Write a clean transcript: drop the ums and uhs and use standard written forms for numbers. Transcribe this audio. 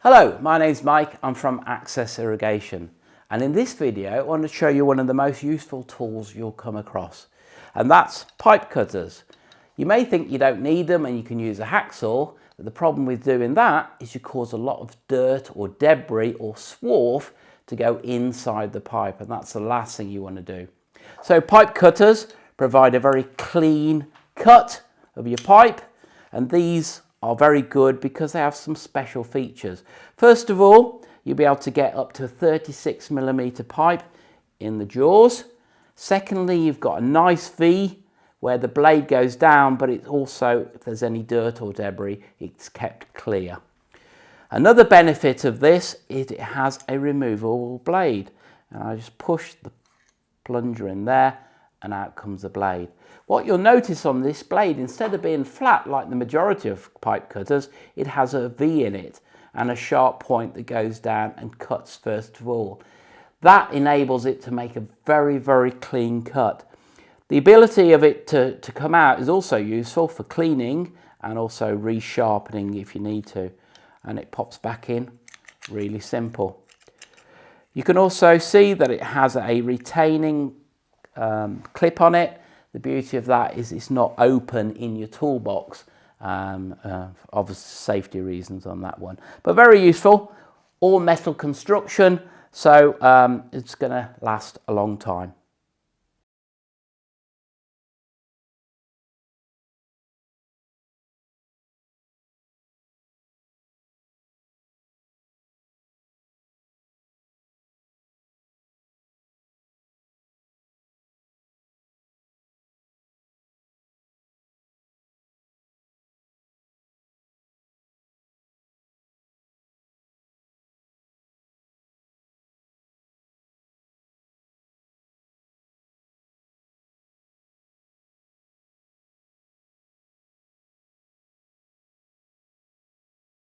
Hello, my name's Mike. I'm from Access Irrigation, and in this video I want to show you one of the most useful tools you'll come across, and that's pipe cutters. You may think you don't need them and you can use a hacksaw, but the problem with doing that is you cause a lot of dirt or debris or swarf to go inside the pipe, and that's the last thing you want to do. So pipe cutters provide a very clean cut of your pipe, and these are very good because they have some special features. First of all, you'll be able to get up to a 36mm pipe in the jaws. Secondly, you've got a nice V where the blade goes down, but it's also, if there's any dirt or debris, it's kept clear. Another benefit of this is it has a removable blade, and I just push the plunger in there and out comes the blade. What you'll notice on this blade, instead of being flat like the majority of pipe cutters, it has a V in it and a sharp point that goes down and cuts first of all. That enables it to make a very, very clean cut. The ability of it to come out is also useful for cleaning and also resharpening if you need to. And it pops back in, really simple. You can also see that it has a retaining clip on it. The beauty of that is it's not open in your toolbox, obviously safety reasons on that one. But very useful, all metal construction, so it's going to last a long time.